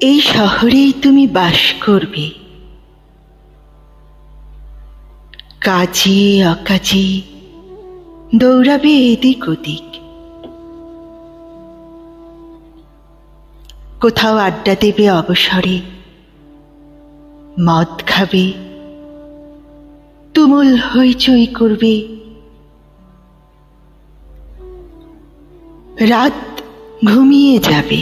এই শহরেই তুমি বাস করবে, কাজে অকাজে দৌড়াবে এদিক ওদিক, কোথাও আড্ডা দেবে অবসরে, মদ খাবে, তুমুল হইচই করবে, রাত ঘুমিয়ে যাবে,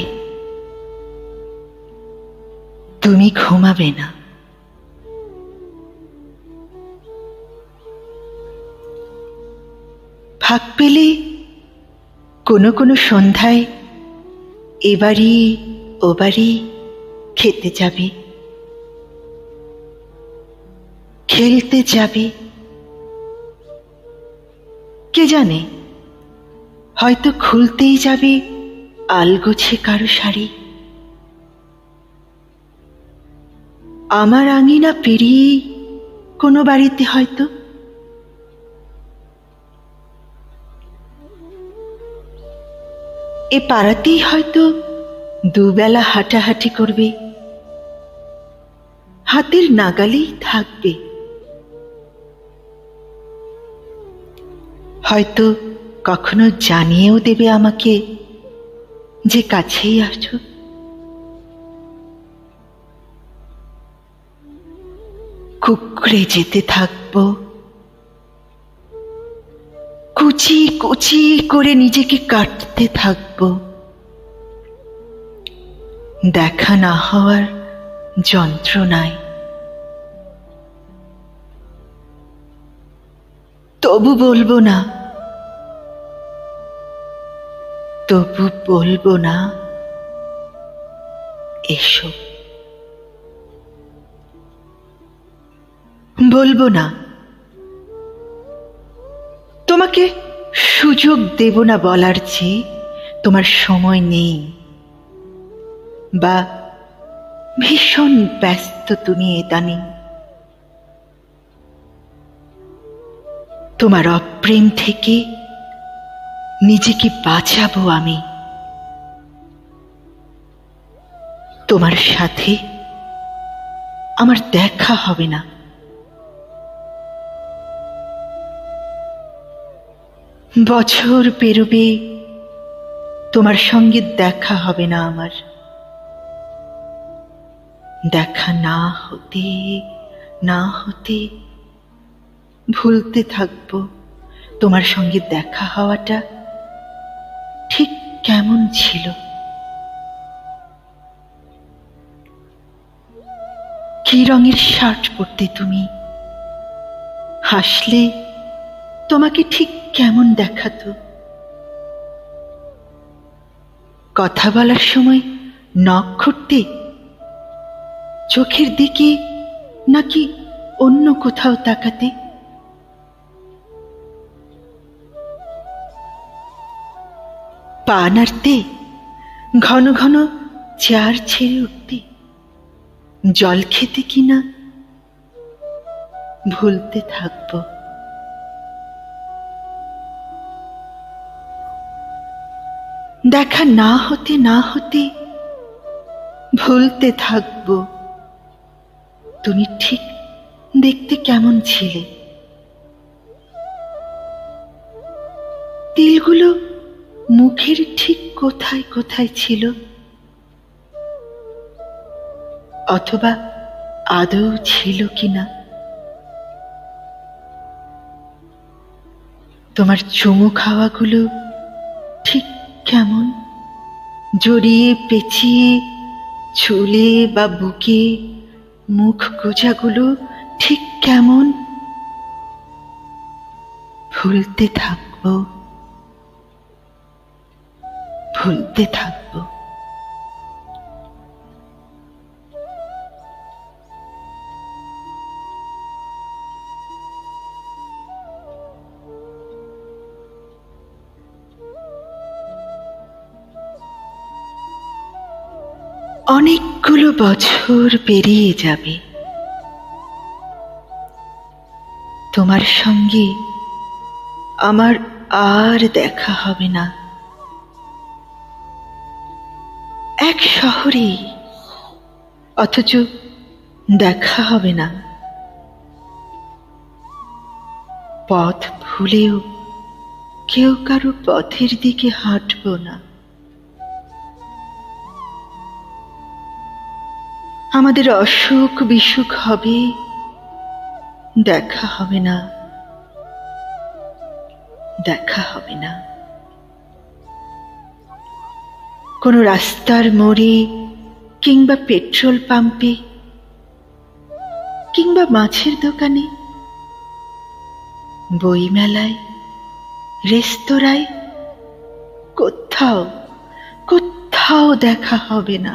তুমি ঘুমাবে না। ফাঁক পেলে কোনো কোনো সন্ধ্যায় এবারই ওবারই খেতে যাবে, খেলতে যাবে, কে জানে হয়তো খুলতেই যাবে আলগোছে কারো শাড়ি। আমার আঙিনা পেরিয়ে কোনো বাড়িতে হয়তো এ পাড়াতেই হয়তো দুবেলা হাঁটাহাঁটি করবে, হাতের নাগালেই থাকবে, হয়তো কখনো জানিয়েও দেবে আমাকে যে কাছেই আছো। কুকড়ে যেতে থাকবো, কুচি কুচি করে নিজেকে কাটতে থাকবো, দেখা না হওয়ার যন্ত্রণায়। তবু বলবো না, তবু বলবো না এসো, বলবো না, তোমাকে সুযোগ দেব না বলার চেয়ে তোমার সময় নেই, বা ভীষণ ব্যস্ত তুমি ইদানিং। তোমার অপ্রেম থেকে নিজেকে বাঁচাবো আমি, তোমার সাথে আমার দেখা হবে না। বছর পেরোবে, তোমার সঙ্গে দেখা হবে না আমার, দেখা না হতে না হতে ভুলতে থাকবো তোমার সঙ্গে দেখা হওয়াটা ঠিক কেমন ছিল। কি রঙের শার্ট পরতে তুমি, হাসলে তোমাকে ঠিক কেমন দেখাতো, কথা বলার সময় নখ খুঁটতে চোখের দিকে নাকি অন্য কোথাও তাকাতে। পা নাড়তে ঘন ঘন চেয়ার ছেড়ে উঠতে, জল খেতে কিনা ভুলতে থাকবো। দেখা না হতে না হতে ভুলতে থাকবো তুমি ঠিক দেখতে কেমন ছিলে। তিলগুলো মুখের ঠিক কোথায় কোথায় ছিল, অথবা আদৌ ছিল কিনা। তোমার চুমু খাওয়াগুলো ঠিক কেমন, জড়িয়ে পেঁচিয়ে চুলে বা বুকে মুখ গোজাগুলো ঠিক কেমন, ভুলতে থাকবো ভুলতে থাকবো। অনেকগুলো বছর পেরিয়ে যাবে, তোমার সঙ্গে আমার আর দেখা হবে না। এক শহরেই অথচ দেখা হবে না। পথ ভুলেও কেউ কারো পথের দিকে হাঁটব না। আমাদের অসুখ বিসুখ হবে, দেখা হবে না, দেখা হবে না। কোনো রাস্তার মোড়ে কিংবা পেট্রোল পাম্পে কিংবা মাছের দোকানে, বইমেলায়, রেস্তোরাঁয়, কোথাও কোথাও দেখা হবে না।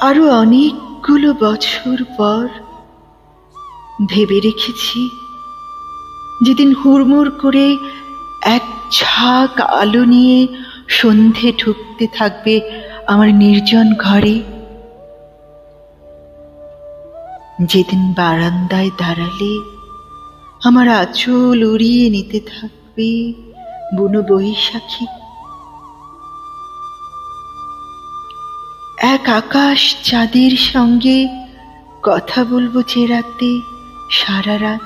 আরো অনেকগুলো বছর পর ভেবে রেখেছি, যেদিন হুড়মুড় করে এক ঝাঁক আলো নিয়ে সন্ধে ঢুকতে থাকবে আমার নির্জন ঘরে, যেদিন বারান্দায় দাঁড়ালে আমার আঁচল উড়িয়ে নিতে থাকবে বুনো বৈশাখী, এক আকাশ চাঁদের সঙ্গে কথা বলবো যে রাতে সারা রাত।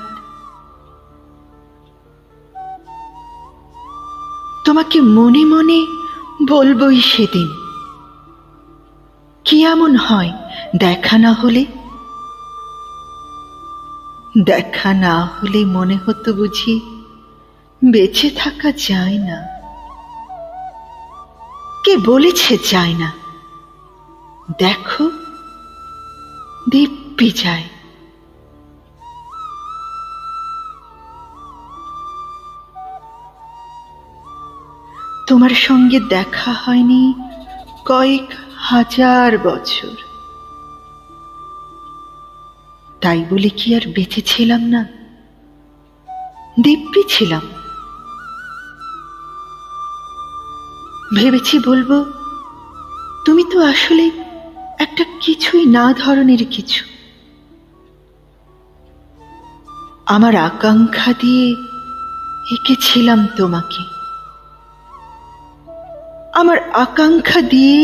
তোমাকে মনে মনে বলবই সেদিন, কি এমন হয় দেখা না হলে? দেখা না হলে মনে হতো বুঝি বেঁচে থাকা যায় না। কে বলেছে যায় না? দেখো, দিব্যি যায়। তোমার সঙ্গে দেখা হয়নি কয়েক হাজার বছর, তাই বলে কি আর বেঁচে ছিলাম না? দিব্যি ছিলাম। ভেবেছি বলবো, তুমি তো আসলে একটা কিছুই না ধরনের কিছু। আমার আকাঙ্ক্ষা দিয়ে এঁকেছিলাম তোমাকে, আমার আকাঙ্ক্ষা দিয়ে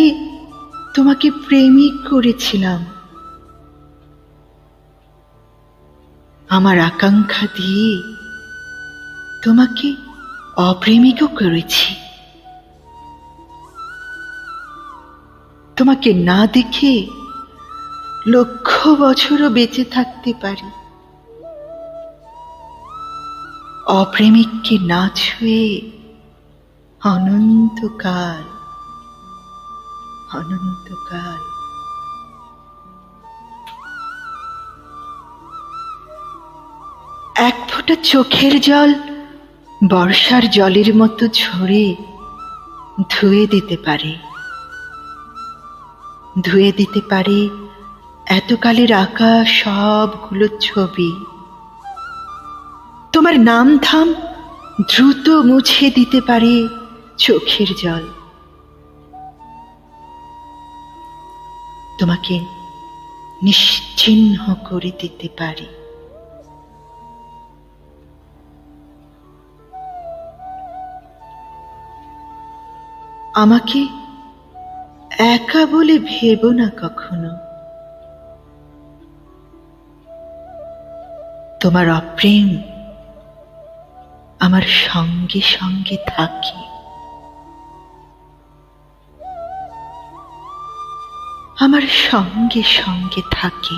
তোমাকে প্রেমিক করেছিলাম, আমার আকাঙ্ক্ষা দিয়ে তোমাকে অপ্রেমিকও করেছি। তোমাকে না দেখে লক্ষ বছরও বেঁচে থাকতে পারি, অপ্রেমিককে না ছুঁয়ে অনন্তকাল, অনন্তকাল। এক ফোঁটা চোখের জল বর্ষার জলের মতো ঝরে ধুয়ে দিতে পারে, ধুয়ে দিতে পারে এতকালের আঁকা সবগুলো ছবি। তোমার নাম ধাম দ্রুত মুছে দিতে পারে চোখের জল। তোমাকে নিশ্চিহ্ন করে দিতে পারে। আমাকে একা বলে ভেবো না কখনো। তোমার অপ্রেম আমার সঙ্গে সঙ্গে থাকে, আমার সঙ্গে সঙ্গে থাকে।